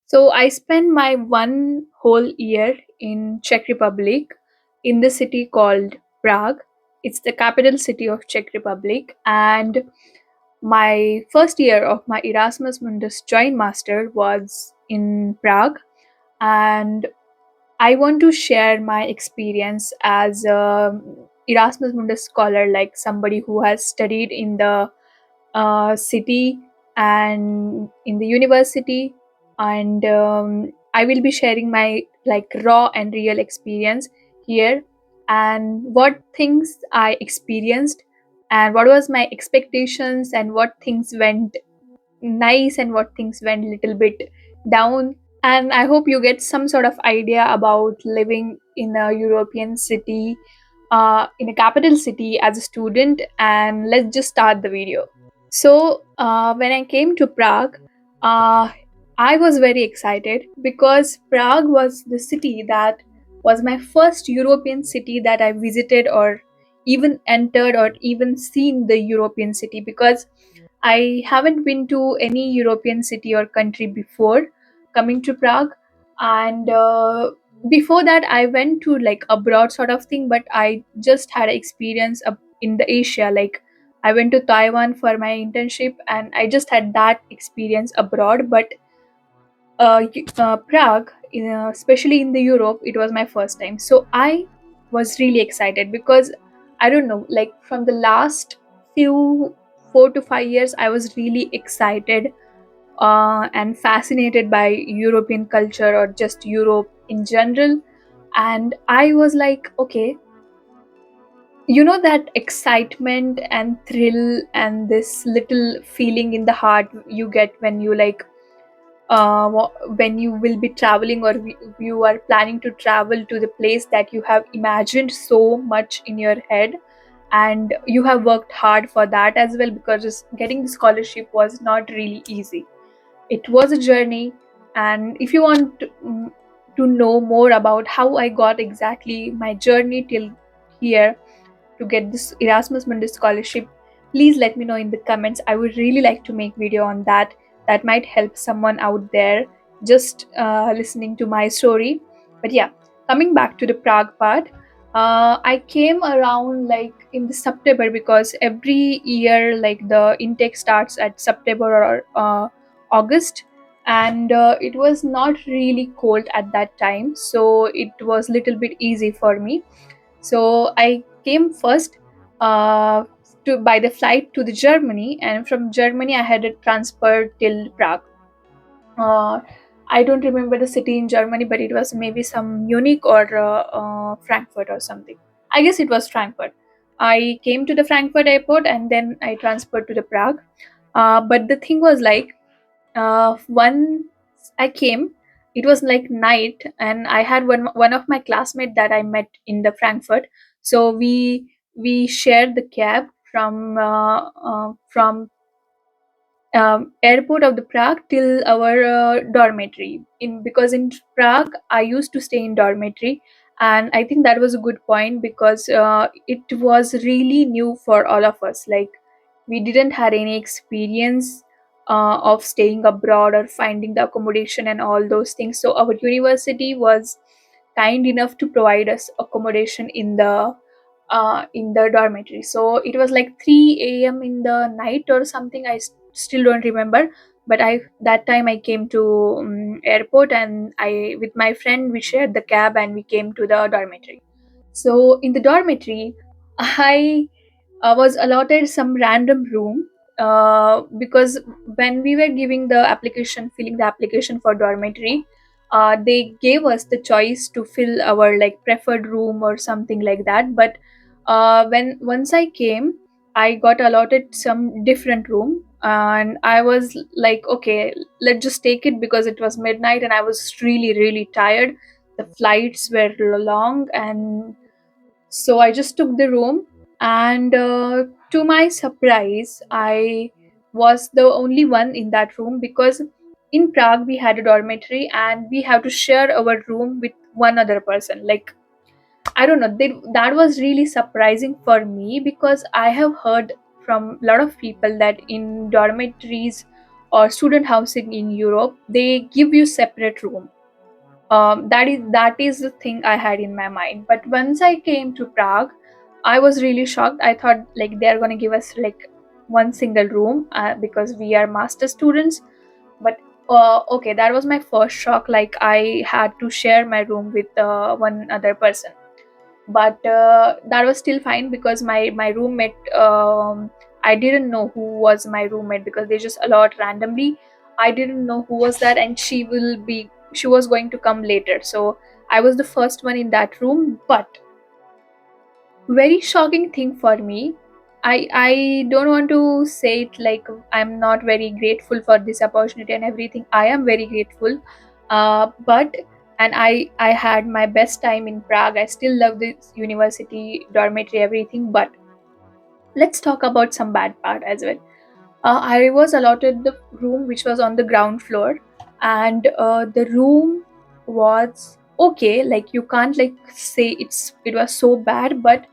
So I spent my one whole year in Czech Republic in the city called Prague. It's the capital city of Czech Republic, and my first year of my Erasmus Mundus Joint Master was in Prague, and I want to share my experience as a Erasmus Mundus scholar, like somebody who has studied in the city and in the university, and I will be sharing my like raw and real experience here, and what things I experienced, and what was my expectations, and what things went nice and what things went little bit down. And I hope you get some sort of idea about living in a European city, in a capital city as a student. And let's just start the video. So when I came to Prague, uh, I was very excited because Prague was the city that was my first European city that I visited or even entered or even seen the European city, because I haven't been to any European city or country before coming to Prague. And before that, I went to like abroad sort of thing, but I just had experience in the Asia. Like I went to Taiwan for my internship, and I just had that experience abroad. But Prague, especially in the Europe, it was my first time. So I was really excited because I don't know, like from the last few 4 to 5 years, I was really excited and fascinated by European culture or just Europe in general. And I was like, okay, that excitement and thrill and this little feeling in the heart you get when you like when you will be traveling, or you are planning to travel to the place that you have imagined so much in your head, and you have worked hard for that as well, because getting the scholarship was not really easy. It was a journey. And if you want to know more about how I got exactly my journey till here to get this Erasmus Mundus scholarship, please let me know in the comments. I would really like to make video on that. That might help someone out there just listening to my story. But yeah, coming back to the Prague part, I came around like in the September, because every year like the intake starts at September or August, and it was not really cold at that time, so it was little bit easy for me. So I came first uh, to by the flight to the Germany, and from Germany I had a transfer till Prague. Uh, I don't remember the city in Germany, but it was maybe some Munich or Frankfurt or something. I guess it was Frankfurt. I came to the Frankfurt airport and then I transferred to the Prague. But the thing was like, once I came, it was like night, and I had one of my classmates that I met in the Frankfurt. So we shared the cab from airport of the Prague till our dormitory. In Because in Prague I used to stay in dormitory, and I think that was a good point because it was really new for all of us. Like we didn't had any experience of staying abroad or finding the accommodation and all those things. So our university was kind enough to provide us accommodation in the dormitory. So it was like 3 a.m. in the night or something. I still don't remember, but I that time I came to airport, and I with my friend we shared the cab and we came to the dormitory. So in the dormitory, I was allotted some random room, because when we were giving the application, filling the application for dormitory, they gave us the choice to fill our like preferred room or something like that. But when once I came, I got allotted some different room, and I was like, okay, let's just take it, because it was midnight and I was really really tired. The flights were long, and so I just took the room, and to my surprise, I was the only one in that room, because in Prague we had a dormitory and we have to share our room with one other person. Like I don't know, that was really surprising for me, because I have heard from a lot of people that in dormitories or student housing in Europe, they give you separate room. That is the thing I had in my mind. But once I came to Prague, I was really shocked. I thought like they're gonna give us like one single room because we are master students. But okay, that was my first shock. Like I had to share my room with one other person. But that was still fine because my roommate, I didn't know who was my roommate because they just allowed randomly. I didn't know who was that, and she was going to come later, so I was the first one in that room. But very shocking thing for me, I don't want to say it like I'm not very grateful for this opportunity and everything. I am very grateful. But and I had my best time in Prague. I still love this university, dormitory, everything. But let's talk about some bad part as well. I was allotted the room which was on the ground floor, and the room was okay. Like you can't like say it was so bad, but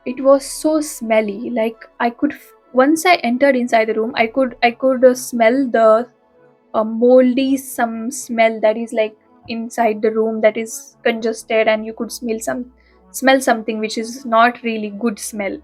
it was so smelly. Like once I entered inside the room, I could smell the moldy some smell that is like inside the room, that is congested, and you could smell something which is not really good smell.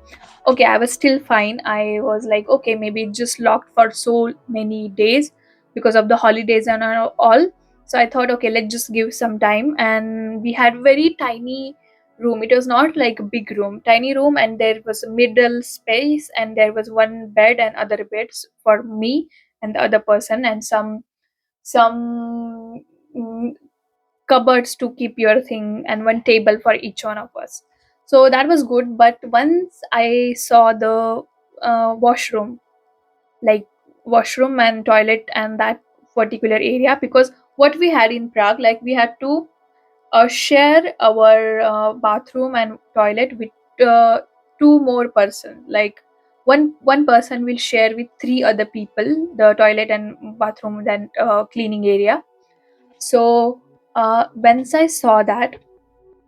Okay, I was still fine. I was like, okay, maybe it just locked for so many days because of the holidays and all. So I thought, okay, let's just give some time. And we had very tiny room. It was not like a big room, tiny room, and there was a middle space, and there was one bed and other beds for me and the other person, and some mm, cupboards to keep your thing, and one table for each one of us. So that was good. But once I saw the washroom, like washroom and toilet and that particular area, because what we had in Prague, like we had to share our bathroom and toilet with uh, two more person. Like one person will share with three other people the toilet and bathroom, then cleaning area. So once I saw that,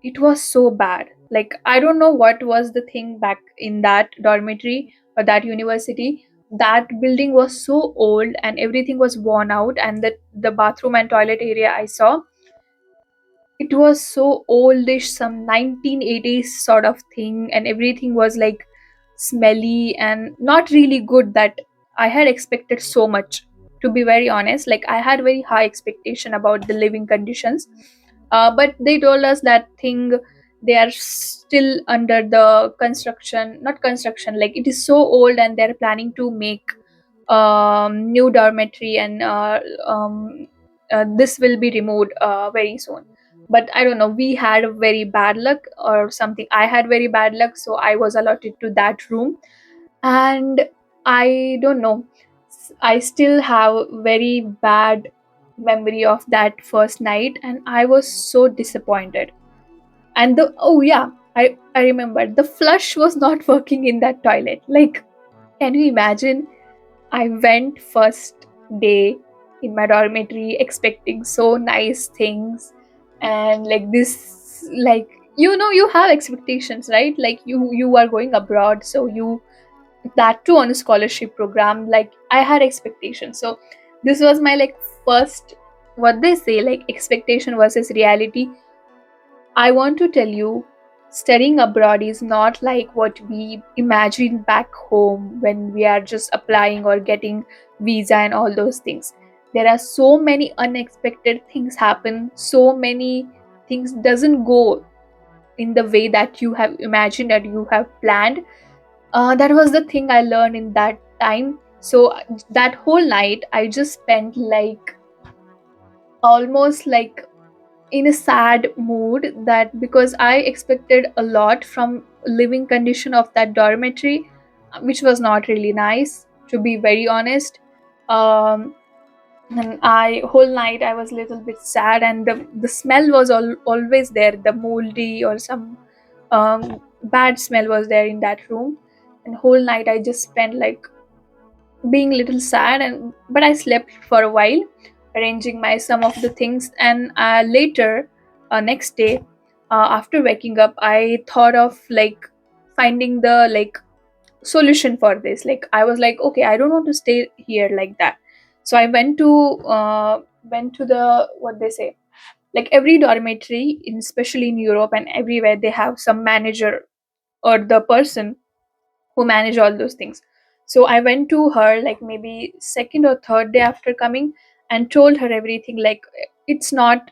it was so bad. Like I don't know what was the thing back in that dormitory or that university. That building was so old and everything was worn out, and the bathroom and toilet area I saw, it was so oldish, some 1980s sort of thing, and everything was like smelly and not really good. That I had expected so much, to be very honest. Like I had very high expectation about the living conditions. But they told us that thing, they are still under the construction, not construction, like it is so old, and they're planning to make new dormitory, and this will be removed very soon. But I don't know, we had a very bad luck or something. I had very bad luck, so I was allotted to that room. And I don't know, I still have very bad memory of that first night, and I was so disappointed. And the oh yeah, I remember the flush was not working in that toilet. Like, can you imagine? I went first day in my dormitory expecting so nice things, and like this, like, you have expectations, right? Like you are going abroad, so you, that too on a scholarship program. Like I had expectations. So this was my like first, what they say, like expectation versus reality. I want to tell you, studying abroad is not like what we imagine back home when we are just applying or getting visa and all those things. There are so many unexpected things happen, so many things doesn't go in the way that you have imagined and you have planned. That was the thing I learned in that time. So that whole night I just spent like almost like in a sad mood, that because I expected a lot from living condition of that dormitory, which was not really nice, to be very honest. Um, and I whole night I was a little bit sad, and the smell was always there. The moldy or some bad smell was there in that room, and whole night I just spent like being a little sad. And but I slept for a while, arranging my some of the things. And later, next day, after waking up, I thought of like finding the like solution for this. Like I was like, okay, I don't want to stay here like that. So I went to the, what they say, like every dormitory in, especially in Europe and everywhere, they have some manager or the person who manage all those things. So I went to her like maybe second or third day after coming and told her everything, like it's not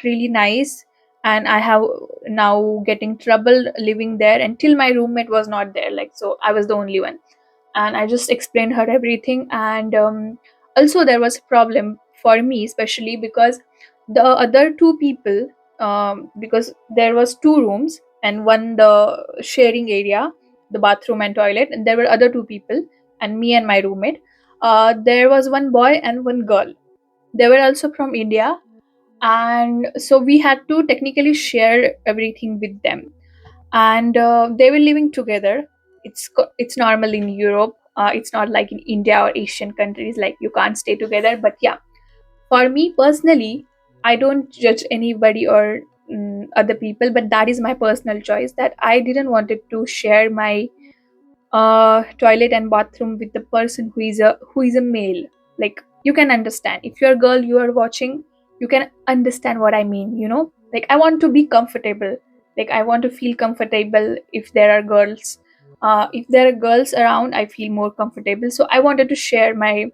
really nice, and I have now getting trouble living there, until my roommate was not there, like, so I was the only one. And I just explained her everything. And also there was a problem for me, especially because the other two people, because there was two rooms and one the sharing area, the bathroom and toilet, and there were other two people and me and my roommate. There was one boy and one girl. They were also from India, and so we had to technically share everything with them. And they were living together. It's normal in Europe. It's not like in India or Asian countries, like you can't stay together. But yeah, for me personally, I don't judge anybody or other people, but that is my personal choice, that I didn't wanted to share my toilet and bathroom with the person who is a male. Like, you can understand, if you're a girl, you are watching, you can understand what I mean, like I want to be comfortable, like I want to feel comfortable. If there are girls, if there are girls around, I feel more comfortable, so I wanted to share my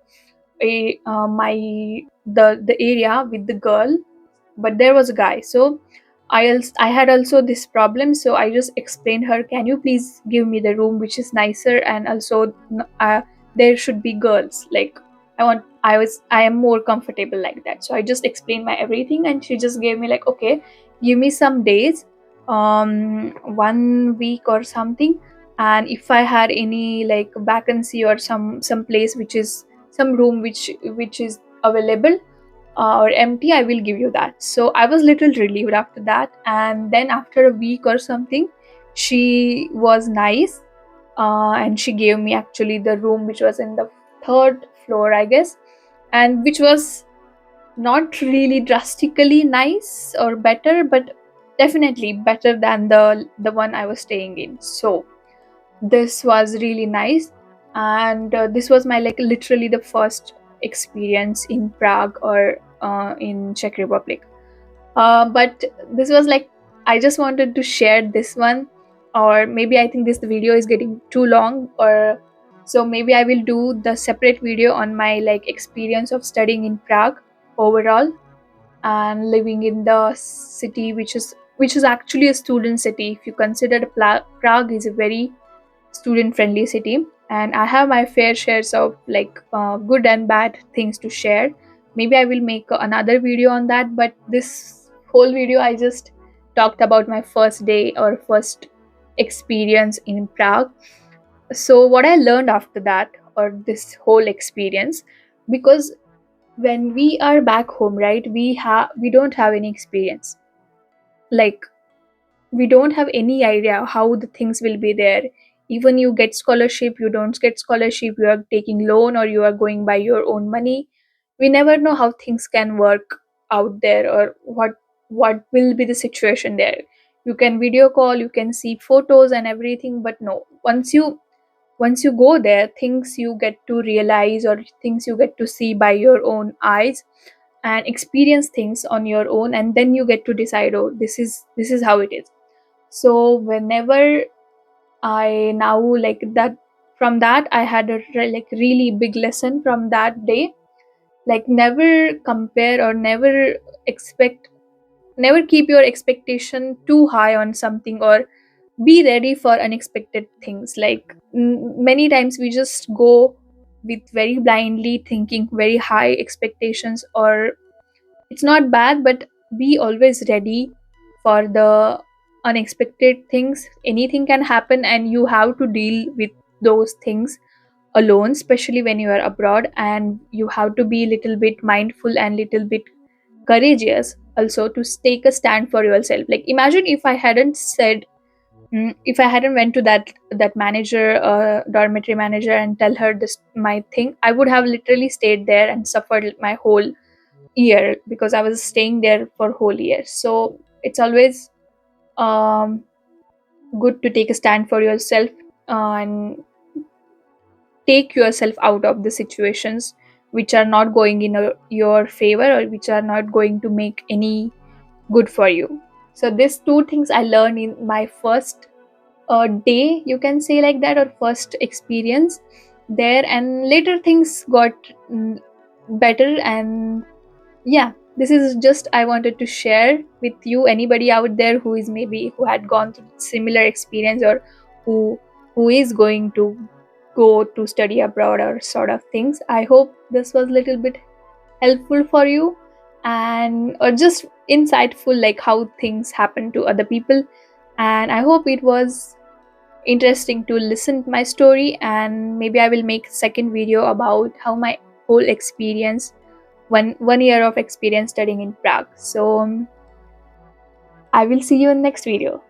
the area with the girl. But there was a guy. So I had also this problem, so I just explained her, can you please give me the room which is nicer, and also there should be girls, like I am more comfortable like that. So I just explained my everything, and she just gave me like, okay, give me some days, 1 week or something, and if I had any like vacancy or some place which is some room which is available or empty, I will give you that. So I was little relieved after that. And then after a week or something, she was nice, and she gave me actually the room which was in the third floor, I guess, and which was not really drastically nice or better, but definitely better than the one I was staying in. So this was really nice. And this was my, like, literally the first experience in Prague or in Czech Republic. But this was like, I just wanted to share this one. Or maybe I think this video is getting too long, or so maybe I will do the separate video on my like experience of studying in Prague overall, and living in the city, which is actually a student city. If you consider Prague is a very student friendly city, and I have my fair shares of like good and bad things to share. Maybe I will make another video on that, but this whole video I just talked about my first day or first experience in Prague. So what I learned after that, or this whole experience, because when we are back home, right, we don't have any experience, like we don't have any idea how the things will be there. Even you get scholarship, you don't get scholarship, you are taking loan or you are going by your own money, we never know how things can work out there, or what will be the situation there. You can video call, you can see photos and everything, but no, once you go there, things you get to realize, or things you get to see by your own eyes and experience things on your own, and then you get to decide, oh, this is how it is. So whenever I now like that, from that I had a like really big lesson from that day, like never compare or expect never keep your expectation too high on something, or be ready for unexpected things. Like many times we just go with very blindly thinking very high expectations, or it's not bad, but be always ready for the unexpected things. Anything can happen, and you have to deal with those things alone, especially when you are abroad, and you have to be little bit mindful and little bit courageous also to take a stand for yourself. Like imagine if I hadn't said, if I hadn't went to that manager, dormitory manager, and tell her this my thing, I would have literally stayed there and suffered my whole year, because I was staying there for whole year. So it's always um, good to take a stand for yourself, and take yourself out of the situations which are not going in your favor, or which are not going to make any good for you. So these two things I learned in my first day, you can say like that, or first experience there, and later things got better. And yeah, this is just I wanted to share with you. Anybody out there who is maybe who had gone through similar experience, or who is going to go to study abroad or sort of things, I hope this was a little bit helpful for you, and or just insightful, like how things happen to other people. And I hope it was interesting to listen to my story, and maybe I will make a second video about how my whole experience, one year of experience studying in Prague. So I will see you in next video.